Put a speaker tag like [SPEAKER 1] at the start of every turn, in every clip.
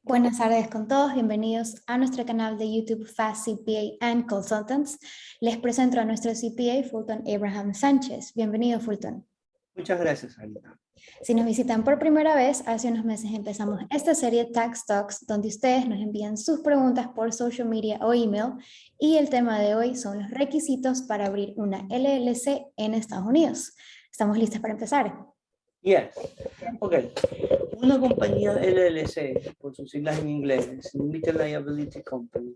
[SPEAKER 1] Buenas tardes con todos, bienvenidos a nuestro canal de YouTube Fast CPA and Consultants. Les presento a nuestro CPA Fulton Abraham Sánchez. Bienvenido, Fulton.
[SPEAKER 2] Muchas gracias, Anita.
[SPEAKER 1] Si nos visitan por primera vez, hace unos meses empezamos esta serie Tax Talks, donde ustedes nos envían sus preguntas por social media o email, y el tema de hoy son los requisitos para abrir una LLC en Estados Unidos. ¿Estamos listos para empezar?
[SPEAKER 2] Yes. Ok. Una compañía LLC, por sus siglas en inglés, Limited Liability Company,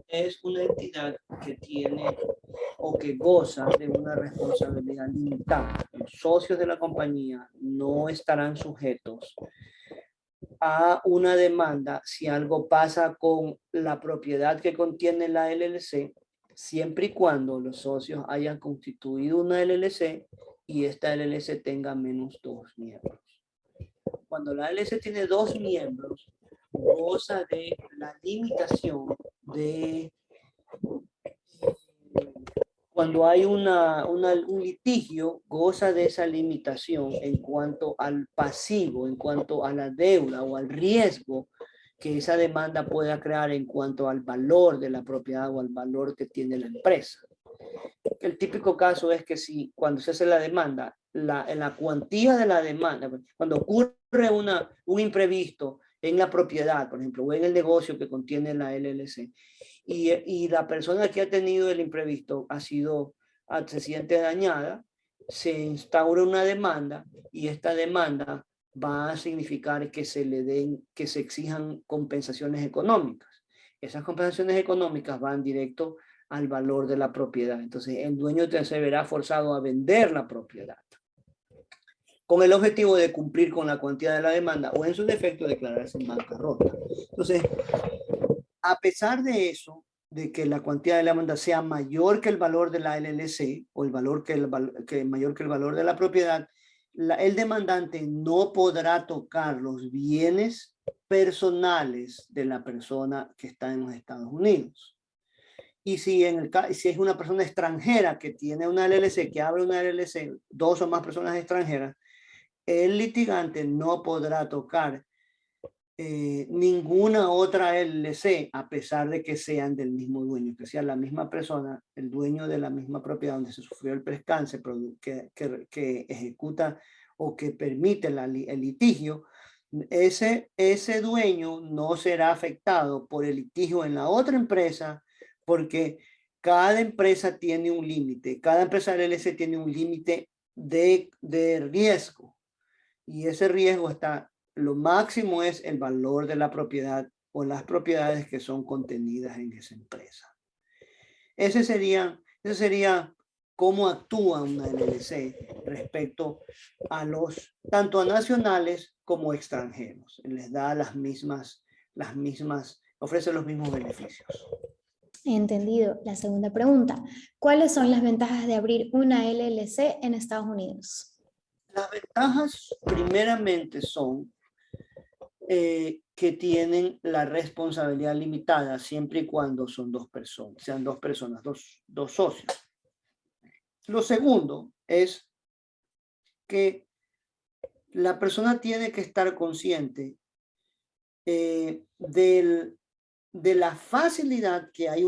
[SPEAKER 2] es una entidad que tiene o que goza de una responsabilidad limitada. Los socios de la compañía no estarán sujetos a una demanda si algo pasa con la propiedad que contiene la LLC, siempre y cuando los socios hayan constituido una LLC y esta LLC tenga menos 2 miembros. Cuando la LLC tiene 2 miembros, goza de la limitación de cuando hay un litigio, goza de esa limitación en cuanto al pasivo, en cuanto a la deuda o al riesgo que esa demanda pueda crear en cuanto al valor de la propiedad o al valor que tiene la empresa. El típico caso es que si cuando se hace la demanda, la cuantía de la demanda, cuando ocurre un imprevisto en la propiedad, por ejemplo, o en el negocio que contiene la LLC, y la persona que ha tenido el imprevisto se siente dañada, se instaura una demanda y esta demanda va a significar que se exijan compensaciones económicas. Esas compensaciones económicas van directo al valor de la propiedad. Entonces, el dueño se verá forzado a vender la propiedad con el objetivo de cumplir con la cuantía de la demanda o en su defecto declararse en bancarrota. Entonces, a pesar de eso, de que la cuantía de la demanda sea mayor que el valor de la LLC o el valor mayor que el valor de la propiedad, el demandante no podrá tocar los bienes personales de la persona que está en los Estados Unidos. Y si es una persona extranjera que tiene una LLC, que abre una LLC, 2 o más personas extranjeras, el litigante no podrá tocar ninguna otra LLC, a pesar de que sean del mismo dueño, que sea la misma persona, el dueño de la misma propiedad donde se sufrió el percance que ejecuta o que permite el litigio. Ese dueño no será afectado por el litigio en la otra empresa, porque cada empresa tiene un límite, cada empresa LLC tiene un límite de riesgo, y ese riesgo lo máximo es el valor de la propiedad o las propiedades que son contenidas en esa empresa. Ese sería cómo actúa una LLC respecto a tanto a nacionales como extranjeros. Les da ofrece los mismos beneficios.
[SPEAKER 1] Entendido. La segunda pregunta, ¿cuáles son las ventajas de abrir una LLC en Estados Unidos?
[SPEAKER 2] Las ventajas primeramente son que tienen la responsabilidad limitada siempre y cuando sean 2 personas, dos socios. Lo segundo es que la persona tiene que estar consciente de la facilidad que hay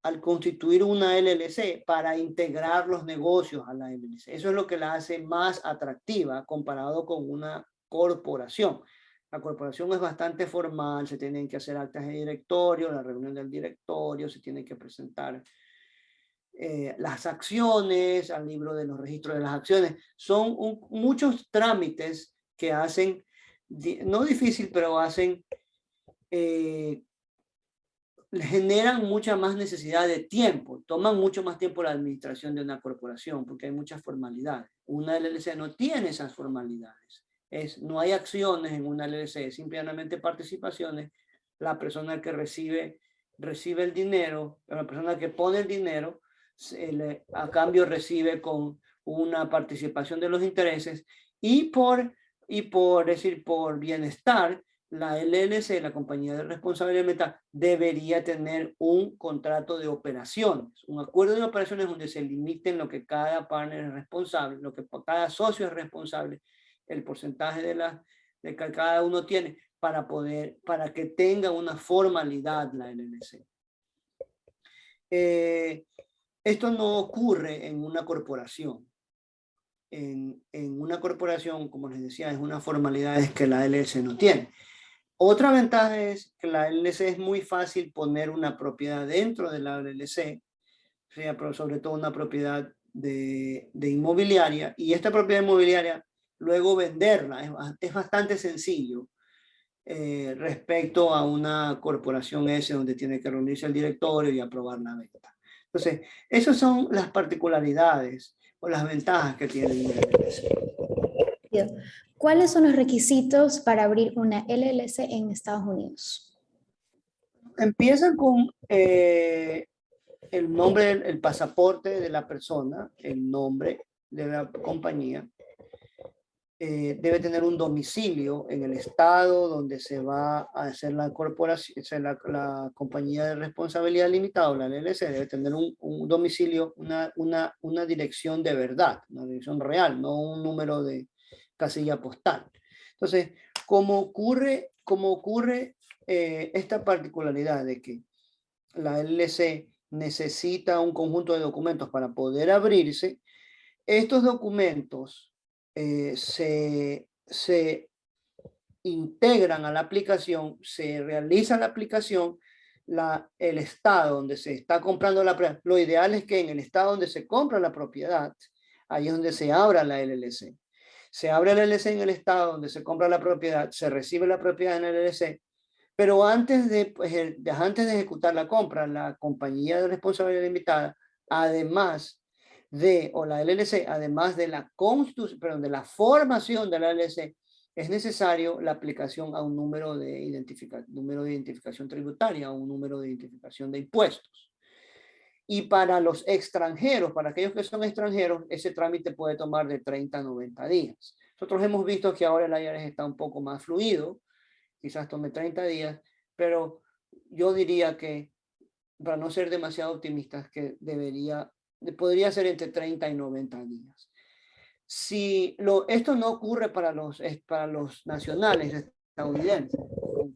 [SPEAKER 2] al constituir una LLC para integrar los negocios a la LLC. Eso es lo que la hace más atractiva comparado con una corporación. La corporación es bastante formal, se tienen que hacer actas de directorio, la reunión del directorio, se tienen que presentar las acciones, al libro de los registros de las acciones. Son muchos trámites que hacen, no difícil, pero generan mucha más necesidad de tiempo, toman mucho más tiempo la administración de una corporación porque hay muchas formalidades. Una LLC no tiene esas formalidades. No hay acciones en una LLC, simplemente participaciones. La persona que recibe el dinero, la persona que pone el dinero, a cambio recibe con una participación de los intereses y por bienestar, la LLC, la compañía de responsabilidad limitada, debería tener un contrato de operaciones, un acuerdo de operaciones donde se limiten lo que cada partner es responsable, lo que cada socio es responsable, el porcentaje de que cada uno tiene para que tenga una formalidad la LLC. Esto no ocurre en una corporación. En una corporación, como les decía, es una formalidad que la LLC no tiene. Otra ventaja es que la LLC es muy fácil poner una propiedad dentro de la LLC, pero sobre todo una propiedad de inmobiliaria, y esta propiedad inmobiliaria luego venderla es bastante sencillo respecto a una corporación S donde tiene que reunirse el directorio y aprobar la venta. Entonces, esas son las particularidades o las ventajas que tiene una LLC.
[SPEAKER 1] ¿Cuáles son los requisitos para abrir una LLC en Estados Unidos?
[SPEAKER 2] Empiezan con el nombre, el pasaporte de la persona, el nombre de la compañía. Debe tener un domicilio en el estado donde se va a hacer la corporación, la compañía de responsabilidad limitada, o la LLC, debe tener un domicilio, una dirección de verdad, una dirección real, no un número de casilla postal. Entonces, como ocurre esta particularidad de que la LLC necesita un conjunto de documentos para poder abrirse, estos documentos se integran a la aplicación, se realiza la aplicación, el estado donde se está comprando la propiedad. Lo ideal es que en el estado donde se compra la propiedad, ahí es donde se abra la LLC. Se abre la LLC en el estado donde se compra la propiedad, se recibe la propiedad en la LLC, pero antes de ejecutar la compra, la compañía de responsabilidad limitada, además o la LLC, además de la de la formación de la LLC, es necesario la aplicación a un número de identificación tributaria, o un número de identificación de impuestos. Y para los extranjeros, para aquellos que son extranjeros, ese trámite puede tomar de 30 a 90 días. Nosotros hemos visto que ahora el IRS está un poco más fluido, quizás tome 30 días, pero yo diría que, para no ser demasiado optimistas, que podría ser entre 30 y 90 días. Esto no ocurre para los nacionales estadounidenses,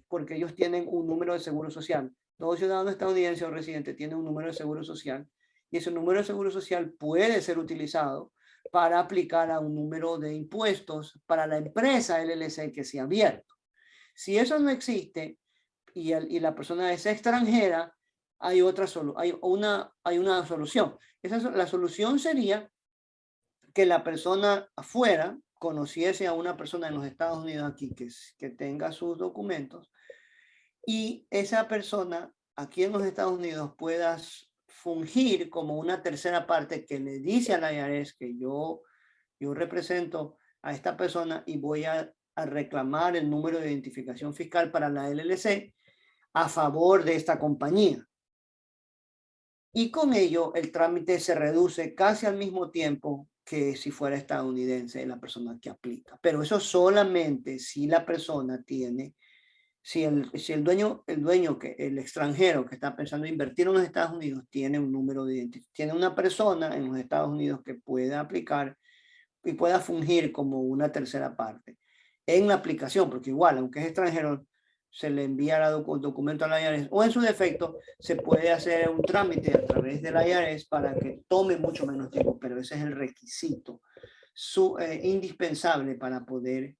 [SPEAKER 2] porque ellos tienen un número de seguro social. Todo ciudadano estadounidense o residente tiene un número de seguro social, y ese número de seguro social puede ser utilizado para aplicar a un número de impuestos para la empresa LLC que se ha abierto. Si eso no existe y la persona es extranjera, hay una solución. La solución sería que la persona afuera conociese a una persona en los Estados Unidos aquí que tenga sus documentos, y esa persona aquí en los Estados Unidos pueda fungir como una tercera parte que le dice a la IRS que yo represento a esta persona y voy a reclamar el número de identificación fiscal para la LLC a favor de esta compañía. Y con ello el trámite se reduce casi al mismo tiempo que si fuera estadounidense la persona que aplica. Pero eso solamente si la persona tiene, si el extranjero que está pensando invertir en los Estados Unidos tiene un número de identificación, tiene una persona en los Estados Unidos que pueda aplicar y pueda fungir como una tercera parte en la aplicación, porque igual, aunque es extranjero, se le envía el documento a la IRS, o en su defecto, se puede hacer un trámite a través de la IRS para que tome mucho menos tiempo, pero ese es el requisito indispensable para poder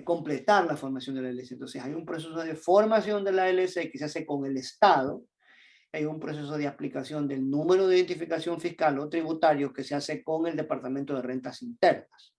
[SPEAKER 2] completar la formación de la LLC. Entonces, hay un proceso de formación de la LLC que se hace con el Estado, hay un proceso de aplicación del número de identificación fiscal o tributario que se hace con el Departamento de Rentas Internas.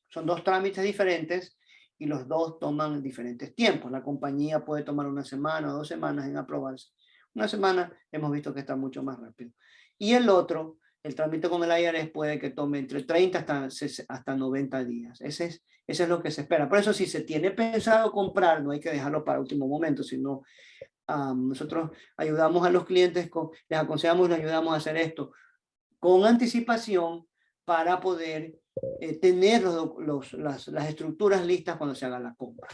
[SPEAKER 2] Son dos trámites diferentes y los dos toman diferentes tiempos. La compañía puede tomar 1 semana o 2 semanas en aprobarse. 1 semana hemos visto que está mucho más rápido. Y el otro, el trámite con el IRS, puede que tome entre 30 hasta 90 días. Ese es lo que se espera. Por eso, si se tiene pensado comprar, no hay que dejarlo para último momento, sino nosotros ayudamos a los clientes, les aconsejamos y les ayudamos a hacer esto con anticipación para poder tener las estructuras listas cuando se haga la compra.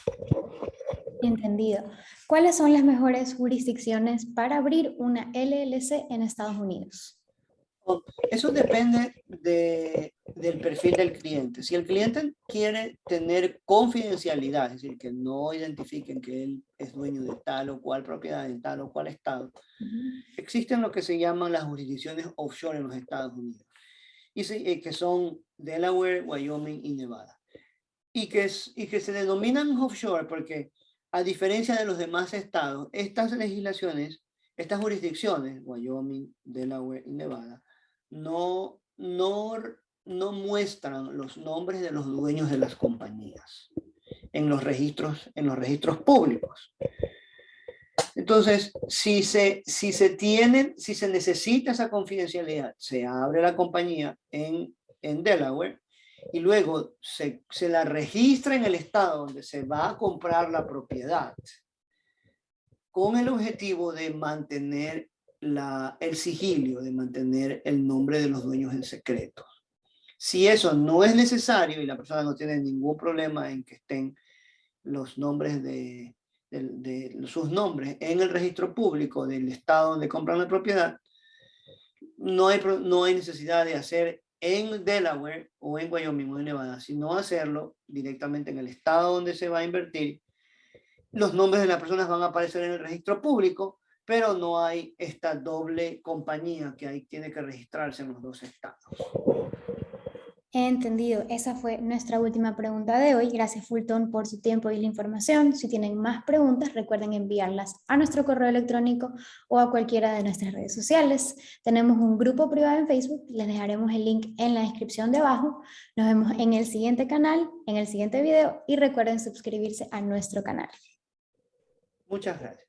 [SPEAKER 1] Entendido. ¿Cuáles son las mejores jurisdicciones para abrir una LLC en Estados Unidos?
[SPEAKER 2] Eso depende del perfil del cliente. Si el cliente quiere tener confidencialidad, es decir, que no identifiquen que él es dueño de tal o cual propiedad en tal o cual estado, existen lo que se llaman las jurisdicciones offshore en los Estados Unidos, que son Delaware, Wyoming y Nevada. Y que se denominan offshore porque, a diferencia de los demás estados, estas legislaciones, estas jurisdicciones, Wyoming, Delaware y Nevada, no muestran los nombres de los dueños de las compañías en los registros públicos. Entonces, si se necesita esa confidencialidad, se abre la compañía en Delaware y luego se la registra en el estado donde se va a comprar la propiedad, con el objetivo de mantener el sigilio, de mantener el nombre de los dueños en secreto. Si eso no es necesario y la persona no tiene ningún problema en que estén los nombres de sus nombres en el registro público del estado donde compran la propiedad, no hay necesidad de hacer en Delaware o en Wyoming o en Nevada, sino hacerlo directamente en el estado donde se va a invertir. Los nombres de las personas van a aparecer en el registro público, pero no hay esta doble compañía que ahí tiene que registrarse en los dos estados.
[SPEAKER 1] Entendido, esa fue nuestra última pregunta de hoy. Gracias Fulton por su tiempo y la información. Si tienen más preguntas, recuerden enviarlas a nuestro correo electrónico o a cualquiera de nuestras redes sociales. Tenemos un grupo privado en Facebook, les dejaremos el link en la descripción de abajo. Nos vemos en el siguiente canal, en el siguiente video y recuerden suscribirse a nuestro canal.
[SPEAKER 2] Muchas gracias.